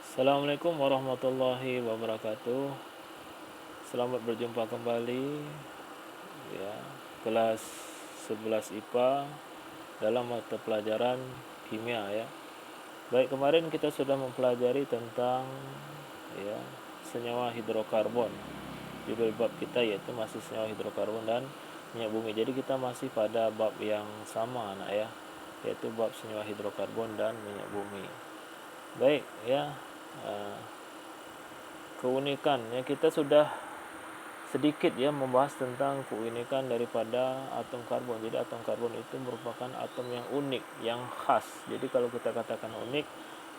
Assalamualaikum warahmatullahi wabarakatuh. Selamat berjumpa kembali ya, kelas 11 IPA dalam mata pelajaran kimia ya. Baik, kemarin kita sudah mempelajari tentang ya senyawa hidrokarbon. Judul bab kita yaitu masih senyawa hidrokarbon dan minyak bumi. Jadi kita masih pada bab yang sama anak ya, yaitu bab senyawa hidrokarbon dan minyak bumi. Baik ya, keunikan ya, kita sudah sedikit ya membahas tentang keunikan daripada atom karbon. Jadi atom karbon itu merupakan atom yang unik, yang khas. Jadi kalau kita katakan unik,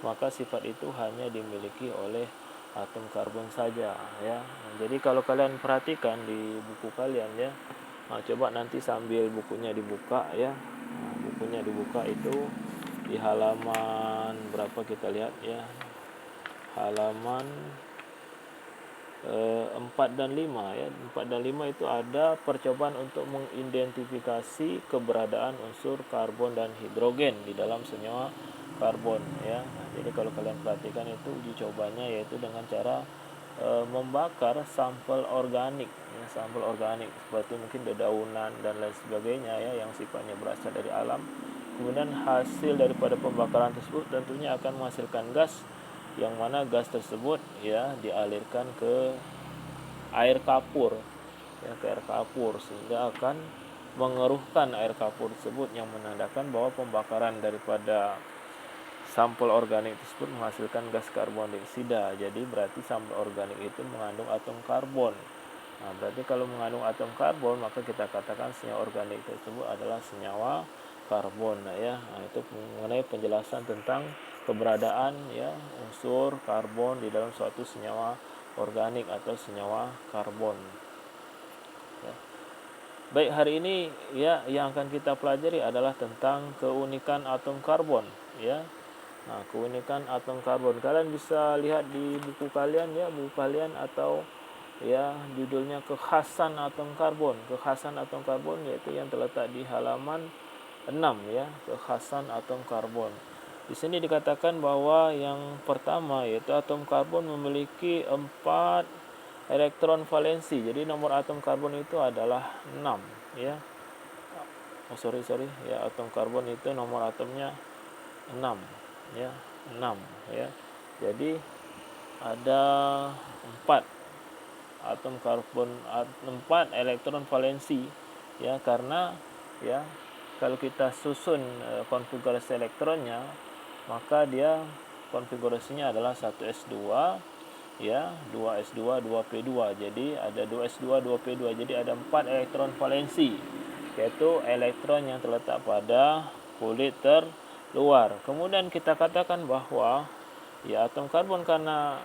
maka sifat itu hanya dimiliki oleh atom karbon saja ya. Jadi kalau kalian perhatikan di buku kalian ya, coba nanti sambil bukunya dibuka ya. Bukunya dibuka itu di halaman berapa, kita lihat ya, halaman 4 dan 5 ya. 4 dan 5 itu ada percobaan untuk mengidentifikasi keberadaan unsur karbon dan hidrogen di dalam senyawa karbon ya. Jadi kalau kalian perhatikan itu uji cobanya yaitu dengan cara membakar sampel organik ya, sampel organik seperti mungkin dedaunan dan lain sebagainya ya, yang sifatnya berasal dari alam. Kemudian hasil daripada pembakaran tersebut tentunya akan menghasilkan gas, yang mana gas tersebut ya dialirkan ke air kapur ya, ke air kapur, sehingga akan mengeruhkan air kapur tersebut, yang menandakan bahwa pembakaran daripada sampel organik tersebut menghasilkan gas karbon dioksida. Jadi berarti sampel organik itu mengandung atom karbon. Nah, berarti kalau mengandung atom karbon, maka kita katakan senyawa organik tersebut adalah senyawa karbon. Nah, ya, itu mengenai penjelasan tentang keberadaan ya unsur karbon di dalam suatu senyawa organik atau senyawa karbon. Ya. Baik, hari ini ya yang akan kita pelajari adalah tentang keunikan atom karbon ya. Nah, keunikan atom karbon kalian bisa lihat di buku kalian ya, buku kalian, atau ya judulnya kekhasan atom karbon. Kekhasan atom karbon yaitu yang terletak di halaman 6 ya, kekhasan atom karbon. Di sini dikatakan bahwa yang pertama yaitu atom karbon memiliki 4 elektron valensi. Jadi nomor atom karbon itu adalah 6 ya. Sorry ya, atom karbon itu nomor atomnya 6 ya, 6 ya. Jadi ada 4 atom karbon, 4 elektron valensi ya, karena ya kalau kita susun konfigurasi elektronnya, maka dia konfigurasinya adalah 1s2 ya, 2s2 2p2. Jadi ada 2s2 2p2. Jadi ada 4 elektron valensi, yaitu elektron yang terletak pada kulit terluar. Kemudian kita katakan bahwa ya atom karbon karena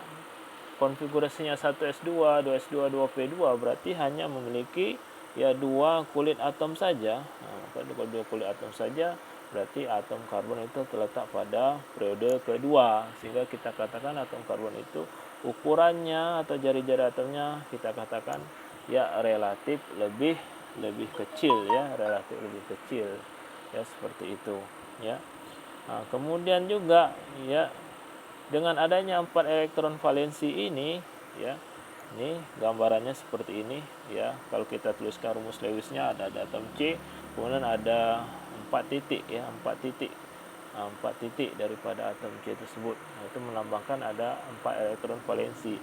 konfigurasinya 1s2 2s2 2p2 berarti hanya memiliki ya 2 kulit atom saja. Nah, maka 2 kulit atom saja berarti atom karbon itu terletak pada periode kedua, sehingga kita katakan atom karbon itu ukurannya atau jari-jari atomnya kita katakan ya relatif lebih kecil ya, relatif lebih kecil ya, seperti itu ya. Nah, kemudian juga ya dengan adanya 4 elektron valensi ini ya, ini gambarannya seperti ini ya. Kalau kita tuliskan rumus Lewisnya, ada atom C, kemudian ada 4 titik ya, 4 titik. Nah, 4 titik daripada atom C tersebut. Nah, itu melambangkan ada 4 elektron valensi.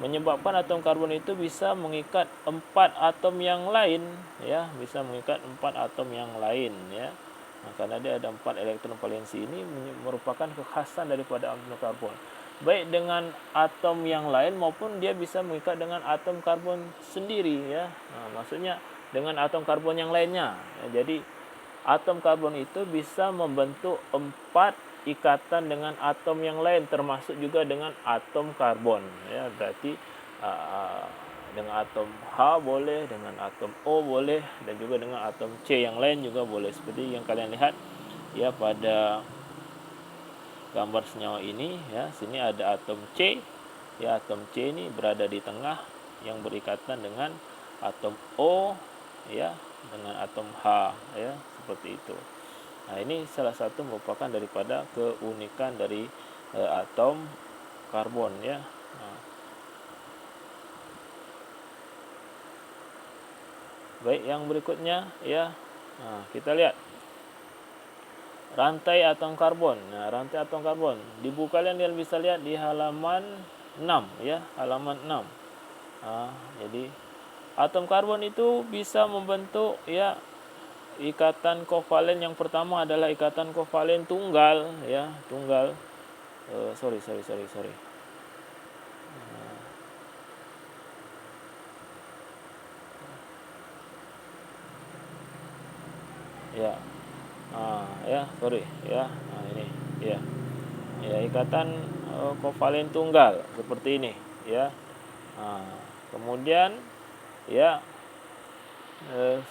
Menyebabkan atom karbon itu bisa mengikat 4 atom yang lain ya, bisa mengikat 4 atom yang lain ya. Nah, karena dia ada 4 elektron valensi, ini merupakan kekhasan daripada atom karbon. Baik dengan atom yang lain maupun dia bisa mengikat dengan atom karbon sendiri ya. Nah, maksudnya dengan atom karbon yang lainnya. Ya, jadi atom karbon itu bisa membentuk 4 ikatan dengan atom yang lain, termasuk juga dengan atom karbon ya. Berarti dengan atom H boleh, dengan atom O boleh, dan juga dengan atom C yang lain juga boleh, seperti yang kalian lihat ya pada gambar senyawa ini ya. Sini ada atom C ya, atom C ini berada di tengah yang berikatan dengan atom O ya, dengan atom H ya, seperti itu. Nah, ini salah satu merupakan daripada keunikan dari atom karbon ya. Baik, yang berikutnya ya. Kita lihat rantai atom karbon. Rantai atom karbon. Di buku kalian bisa lihat di halaman 6 ya, halaman 6. Jadi atom karbon itu bisa membentuk ya ikatan kovalen. Yang pertama adalah ikatan kovalen tunggal ya, tunggal. Sorry. Ya. Sorry ya. Ini ya. Ya, ikatan kovalen tunggal seperti ini ya. Kemudian ya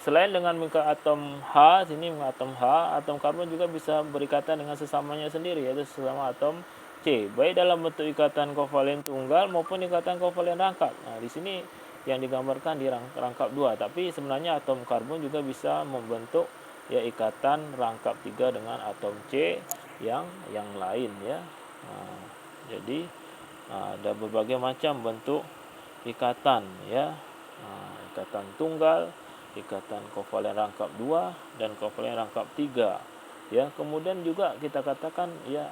selain dengan mengikat atom H, sini atom H, atom karbon juga bisa berikatan dengan sesamanya sendiri, yaitu sesama atom C, baik dalam bentuk ikatan kovalen tunggal maupun ikatan kovalen rangkap. Di sini yang digambarkan di rangkap 2, tapi sebenarnya atom karbon juga bisa membentuk ya ikatan rangkap 3 dengan atom C yang lain ya. Jadi ada berbagai macam bentuk ikatan ya. Ikatan tunggal, ikatan kovalen rangkap 2 dan kovalen rangkap 3 ya. Kemudian juga kita katakan ya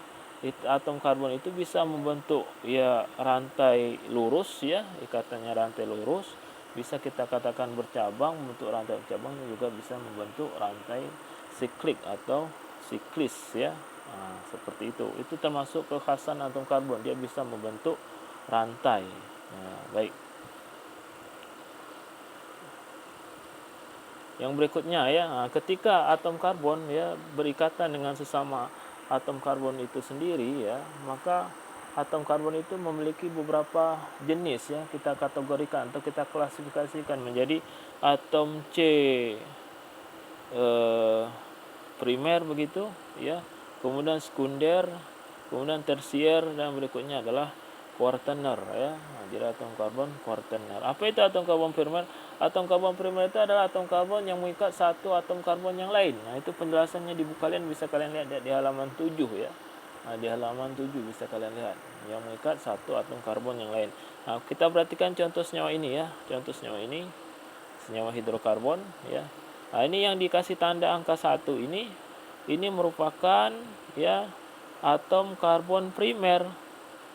atom karbon itu bisa membentuk ya rantai lurus ya, ikatannya rantai lurus, bisa kita katakan bercabang, membentuk rantai bercabang, juga bisa membentuk rantai siklik atau siklis ya. Seperti itu termasuk kekhasan atom karbon, dia bisa membentuk rantai. Baik. Yang berikutnya ya, ketika atom karbon ya berikatan dengan sesama atom karbon itu sendiri ya, maka atom karbon itu memiliki beberapa jenis ya, kita kategorikan atau kita klasifikasikan menjadi atom C primer begitu ya, kemudian sekunder, kemudian tersier, dan berikutnya adalah kuartener ya. Jadi atom karbon kuartener. Apa itu atom karbon primer? Atom karbon primer itu adalah atom karbon yang mengikat satu atom karbon yang lain. Itu penjelasannya di buku kalian, bisa kalian lihat di halaman 7 ya. Di halaman 7 bisa kalian lihat yang mengikat satu atom karbon yang lain. Kita perhatikan contoh senyawa ini ya. Contoh senyawa ini senyawa hidrokarbon ya. Ini yang dikasih tanda angka 1 ini merupakan ya atom karbon primer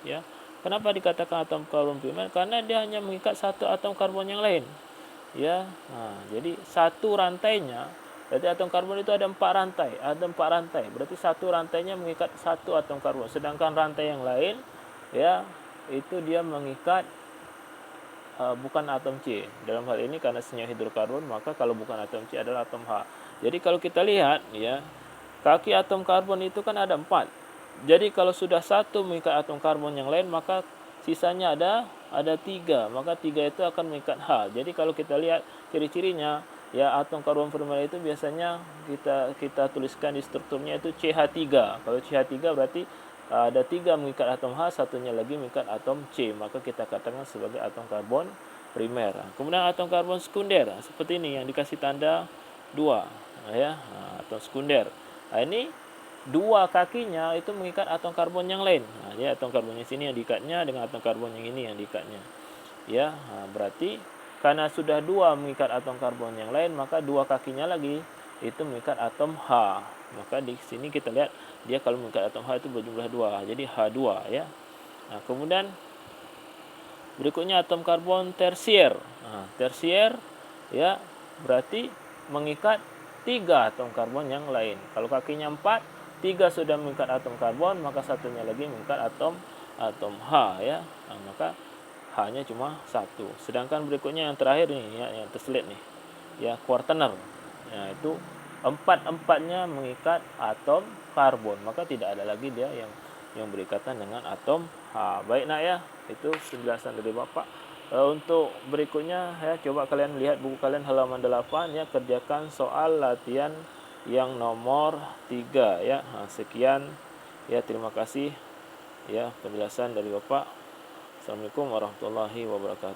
ya. Kenapa dikatakan atom karbon primer? Karena dia hanya mengikat satu atom karbon yang lain ya. Jadi satu rantainya, berarti atom karbon itu ada 4 rantai, berarti satu rantainya mengikat satu atom karbon, sedangkan rantai yang lain ya itu dia mengikat bukan atom C. Dalam hal ini karena senyawa hidrokarbon, maka kalau bukan atom C adalah atom H. Jadi kalau kita lihat ya, kaki atom karbon itu kan ada 4. Jadi kalau sudah satu mengikat atom karbon yang lain, maka sisanya ada 3, maka 3 itu akan mengikat H. Jadi kalau kita lihat ciri-cirinya ya, atom karbon primer itu biasanya kita tuliskan di strukturnya itu CH3. Kalau CH3 berarti ada 3 mengikat atom H, satunya lagi mengikat atom C, maka kita katakan sebagai atom karbon primer. Kemudian atom karbon sekunder seperti ini yang dikasih tanda 2 ya, atom sekunder. Ini 2 kakinya itu mengikat atom karbon yang lain. Ya, atom karbonnya sini yang diikatnya dengan atom karbon yang ini yang diikatnya. Ya, berarti karena sudah 2 mengikat atom karbon yang lain, maka 2 kakinya lagi itu mengikat atom H. Maka di sini kita lihat dia kalau mengikat atom H itu berjumlah 2. Jadi H2 ya. Kemudian berikutnya atom karbon tersier. Tersier ya berarti mengikat 3 atom karbon yang lain. Kalau kakinya 4, 3 sudah mengikat atom karbon, maka satunya lagi mengikat atom H ya. Maka H-nya cuma 1. Sedangkan berikutnya yang terakhir nih ya, yang terselit nih ya, kuartener. Ya, itu 4-4-nya mengikat atom karbon, maka tidak ada lagi dia yang berikatan dengan atom H. Baik nak ya, itu penjelasan dari Bapak. Untuk berikutnya ya, coba kalian lihat buku kalian halaman 8 ya, kerjakan soal latihan yang nomor 3 ya. Sekian ya, terima kasih ya penjelasan dari Bapak. Assalamualaikum warahmatullahi wabarakatuh.